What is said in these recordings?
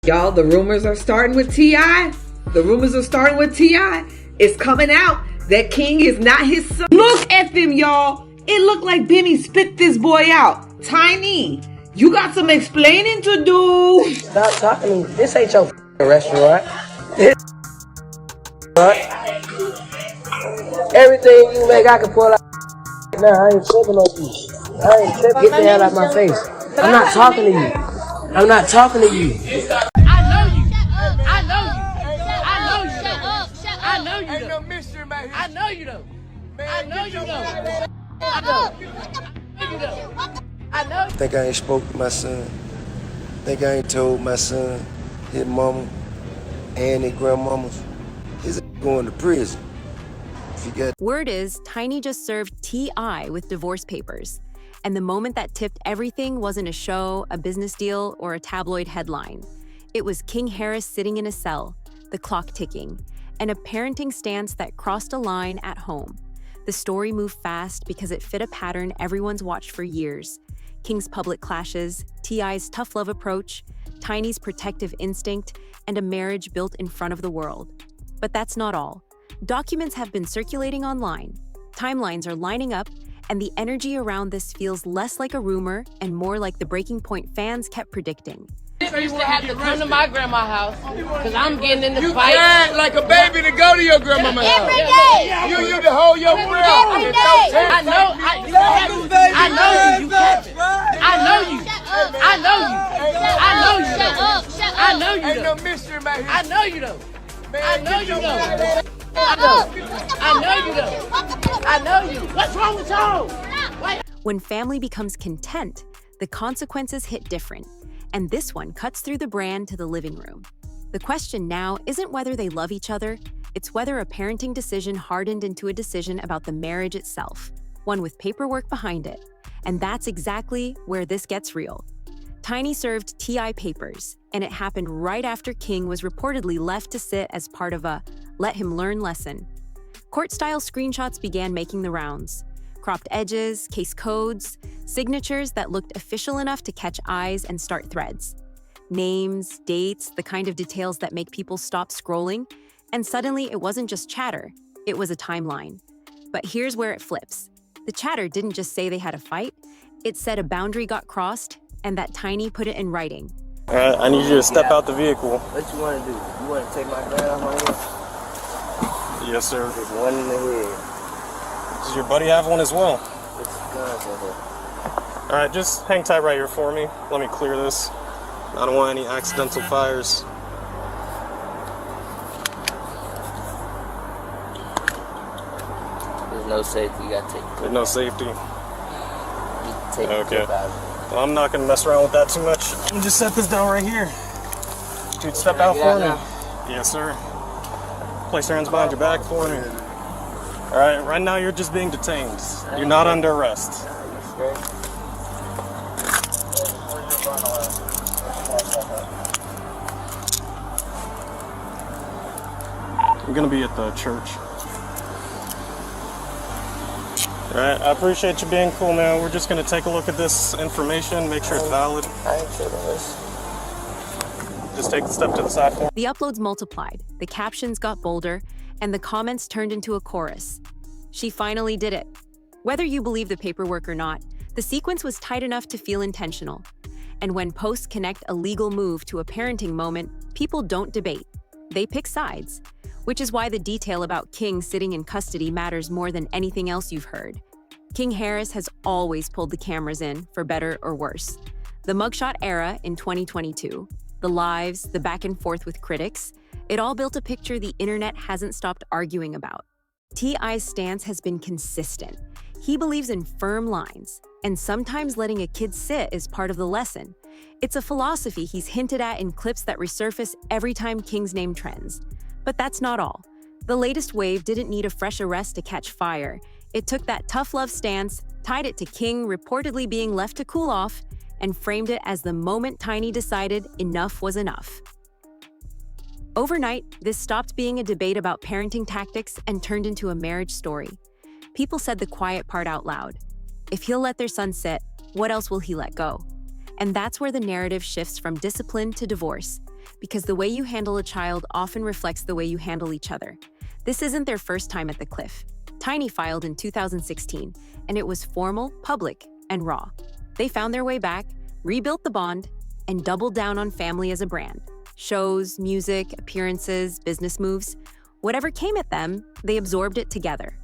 Y'all, the rumors are starting with T.I. The rumors are starting with T.I. It's coming out that King is not his son. Look at them, y'all. It looked like Benny spit this boy out. Tiny, you got some explaining to do. Stop talking to me. This ain't your restaurant. This right? Everything you make, I can pull out. Nah, I ain't tripping on you. I ain't tripping. Get the hell out of my face. I'm not talking to you. I'm not talking to you. I know you. I know you. I know you. Shut up. Shut up. I know you. Ain't no mystery, man. I know you though. I know you though. I know you though. I know. Think I ain't spoke to my son. Think I ain't told my son, his mama, and his grandmamas. He's going to prison. Word is, Tiny just served T.I. with divorce papers. And the moment that tipped everything wasn't a show, a business deal, or a tabloid headline. It was King Harris sitting in a cell, the clock ticking, and a parenting stance that crossed a line at home. The story moved fast because it fit a pattern everyone's watched for years. King's public clashes, T.I.'s tough love approach, Tiny's protective instinct, and a marriage built in front of the world. But that's not all. Documents have been circulating online. Timelines are lining up, and the energy around this feels less like a rumor and more like the breaking point fans kept predicting. You will have to come to my grandma's house, because I'm getting in the fight. You cried like a baby to go to your grandma's house. Every day. You used to hold your breath. Every day. I know you. You capping. I know you. I know you. I know you. Shut up. Shut up. I know you. Ain't no mystery, man. I know you though. I know you though. I know you though. I know you. What's wrong with y'all? When family becomes content, the consequences hit different. And this one cuts through the brand to the living room. The question now isn't whether they love each other, it's whether a parenting decision hardened into a decision about the marriage itself, one with paperwork behind it. And that's exactly where this gets real. Tiny served T.I. papers, and it happened right after King was reportedly left to sit as part of a let him learn lesson. Court-style screenshots began making the rounds. Cropped edges, case codes, signatures that looked official enough to catch eyes and start threads. Names, dates, the kind of details that make people stop scrolling. And suddenly it wasn't just chatter, it was a timeline. But here's where it flips. The chatter didn't just say they had a fight, it said a boundary got crossed and that Tiny put it in writing. All right, I need you to step out the vehicle. What you want to do? You want to take my grandma home? Yes, sir. There's one in the head. Does your buddy have one as well? What's guns in here? All right, just hang tight right here for me. Let me clear this. I don't want any accidental fires. There's no safety. You got to take. There's no safety. Take Okay. the clip out of it. Well, I'm not going to mess around with that too much. Let me just set this down right here. Dude, step out for me. Yes, sir. Place your hands behind your back for me. All right, right now you're just being detained. You're not under arrest. I'm going to be at the church. All right, I appreciate you being cool, man. We're just going to take a look at this information, make sure it's valid. I ain't sure this. Just take the step to the side for me. The uploads multiplied, the captions got bolder, and the comments turned into a chorus. She finally did it. Whether you believe the paperwork or not, the sequence was tight enough to feel intentional. And when posts connect a legal move to a parenting moment, people don't debate. They pick sides, which is why the detail about King sitting in custody matters more than anything else you've heard. King Harris has always pulled the cameras in, for better or worse. The mugshot era in 2022, the lives, the back and forth with critics, it all built a picture the internet hasn't stopped arguing about. T.I.'s stance has been consistent. He believes in firm lines, and sometimes letting a kid sit is part of the lesson. It's a philosophy he's hinted at in clips that resurface every time King's name trends. But that's not all. The latest wave didn't need a fresh arrest to catch fire. It took that tough love stance, tied it to King reportedly being left to cool off, and framed it as the moment Tiny decided enough was enough. Overnight, this stopped being a debate about parenting tactics and turned into a marriage story. People said the quiet part out loud. If he'll let their son sit, what else will he let go? And that's where the narrative shifts from discipline to divorce. because the way you handle a child often reflects the way you handle each other. This isn't their first time at the cliff. Tiny filed in 2016, and it was formal, public, and raw. They found their way back, rebuilt the bond, and doubled down on family as a brand. Shows, music, appearances, business moves. Whatever came at them, they absorbed it together.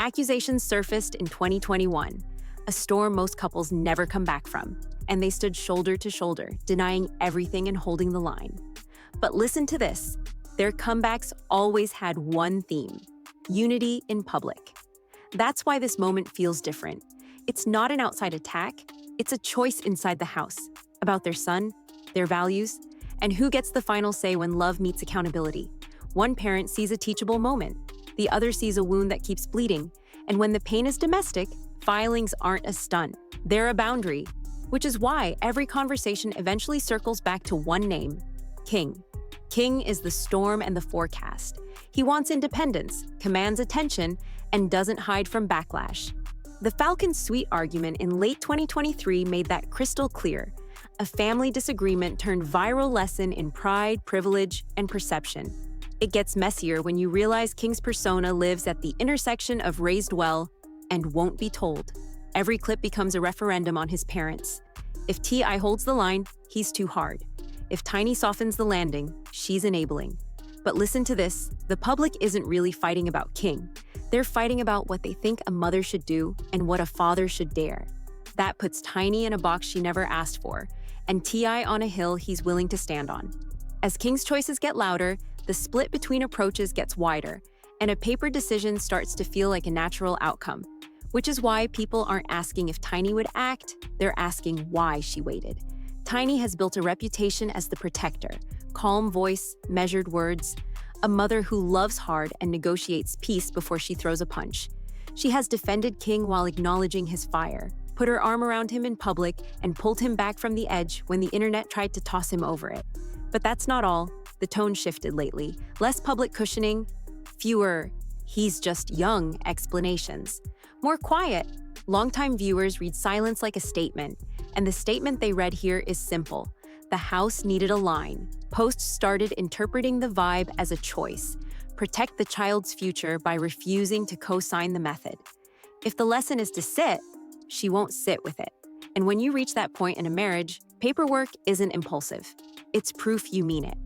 Accusations surfaced in 2021, a storm most couples never come back from, and they stood shoulder to shoulder, denying everything and holding the line. But listen to this, their comebacks always had one theme: unity in public. That's why this moment feels different. It's not an outside attack, it's a choice inside the house, about their son, their values, and who gets the final say when love meets accountability. One parent sees a teachable moment, the other sees a wound that keeps bleeding, and when the pain is domestic, filings aren't a stunt, they're a boundary, which is why every conversation eventually circles back to one name: King. King is the storm and the forecast. He wants independence, commands attention, and doesn't hide from backlash. The Falcon Suite argument in late 2023 made that crystal clear. A family disagreement turned viral lesson in pride, privilege, and perception. It gets messier when you realize King's persona lives at the intersection of raised well and won't be told. Every clip becomes a referendum on his parents. If T.I. holds the line, he's too hard. If Tiny softens the landing, she's enabling. But listen to this, the public isn't really fighting about King. They're fighting about what they think a mother should do and what a father should dare. That puts Tiny in a box she never asked for, and T.I. on a hill he's willing to stand on. As King's choices get louder, the split between approaches gets wider, and a paper decision starts to feel like a natural outcome. Which is why people aren't asking if Tiny would act, they're asking why she waited. Tiny has built a reputation as the protector, calm voice, measured words, a mother who loves hard and negotiates peace before she throws a punch. She has defended King while acknowledging his fire, put her arm around him in public, and pulled him back from the edge when the internet tried to toss him over it. But that's not all. The tone shifted lately. Less public cushioning, fewer "he's just young" explanations. More quiet. Longtime viewers read silence like a statement, and the statement they read here is simple. The house needed a line. Posts started interpreting the vibe as a choice. Protect the child's future by refusing to co-sign the method. If the lesson is to sit, she won't sit with it. And when you reach that point in a marriage, paperwork isn't impulsive. It's proof you mean it.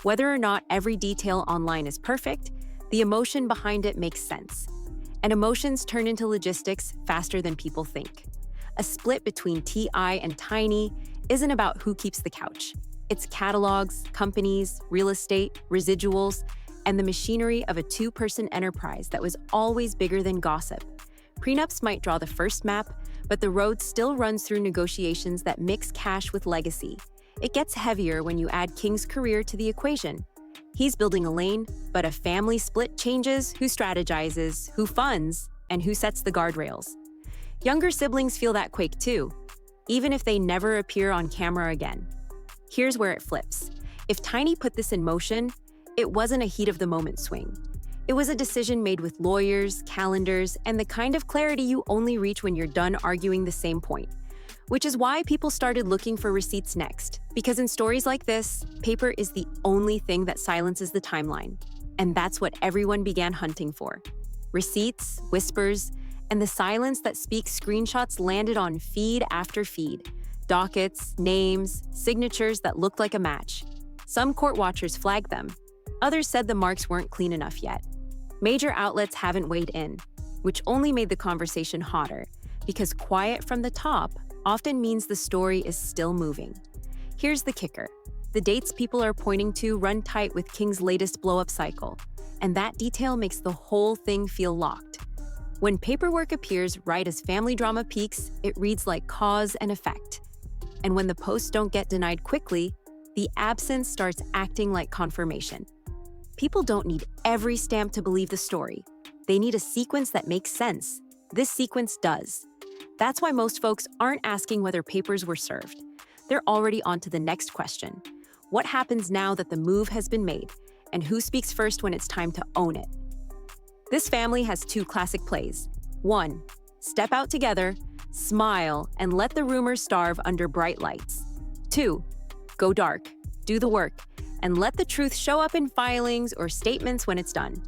Whether or not every detail online is perfect, the emotion behind it makes sense. And emotions turn into logistics faster than people think. A split between T.I. and Tiny isn't about who keeps the couch. It's catalogs, companies, real estate, residuals, and the machinery of a two-person enterprise that was always bigger than gossip. Prenups might draw the first map, but the road still runs through negotiations that mix cash with legacy. It gets heavier when you add King's career to the equation. He's building a lane, but a family split changes who strategizes, who funds, and who sets the guardrails. Younger siblings feel that quake too, even if they never appear on camera again. Here's where it flips. If Tiny put this in motion, it wasn't a heat-of-the-moment swing. It was a decision made with lawyers, calendars, and the kind of clarity you only reach when you're done arguing the same point. Which is why people started looking for receipts next. Because in stories like this, paper is the only thing that silences the timeline. And that's what everyone began hunting for. Receipts, whispers, and the silence that speaks screenshots landed on feed after feed. Dockets, names, signatures that looked like a match. Some court watchers flagged them. Others said the marks weren't clean enough yet. Major outlets haven't weighed in, which only made the conversation hotter, because quiet from the top often means the story is still moving. Here's the kicker. The dates people are pointing to run tight with King's latest blow-up cycle, and that detail makes the whole thing feel locked. When paperwork appears right as family drama peaks, it reads like cause and effect. And when the posts don't get denied quickly, the absence starts acting like confirmation. People don't need every stamp to believe the story. They need a sequence that makes sense. This sequence does. That's why most folks aren't asking whether papers were served. They're already on to the next question. What happens now that the move has been made, and who speaks first when it's time to own it? This family has two classic plays. 1, step out together, smile, and let the rumors starve under bright lights. 2, go dark, do the work, and let the truth show up in filings or statements when it's done.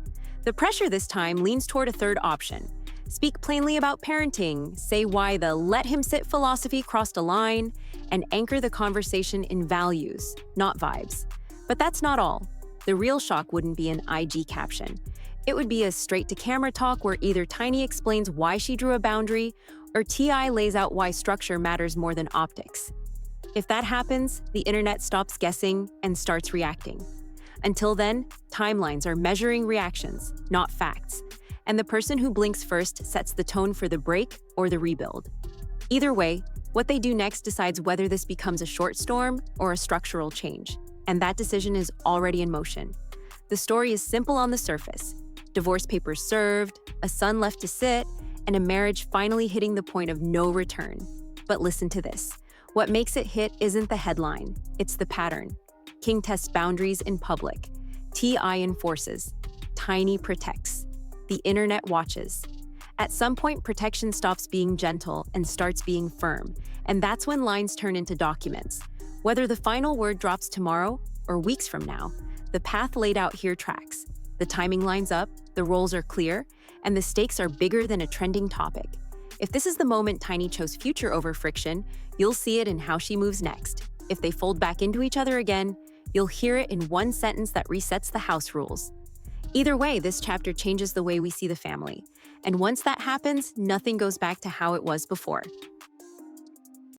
The pressure this time leans toward a third option. Speak plainly about parenting, say why the let him sit philosophy crossed a line, and anchor the conversation in values, not vibes. But that's not all. The real shock wouldn't be an IG caption. It would be a straight-to-camera talk where either Tiny explains why she drew a boundary, or T.I. lays out why structure matters more than optics. If that happens, the internet stops guessing and starts reacting. Until then, timelines are measuring reactions, not facts. And the person who blinks first sets the tone for the break or the rebuild. Either way, what they do next decides whether this becomes a short storm or a structural change. And that decision is already in motion. The story is simple on the surface. Divorce papers served, a son left to sit, and a marriage finally hitting the point of no return. But listen to this. What makes it hit isn't the headline, it's the pattern. King tests boundaries in public. T.I. enforces. Tiny protects. The internet watches. At some point, protection stops being gentle and starts being firm, and that's when lines turn into documents. Whether the final word drops tomorrow or weeks from now, the path laid out here tracks. The timing lines up, the roles are clear, and the stakes are bigger than a trending topic. If this is the moment Tiny chose future over friction, you'll see it in how she moves next. If they fold back into each other again, you'll hear it in one sentence that resets the house rules. Either way, this chapter changes the way we see the family. And once that happens, nothing goes back to how it was before.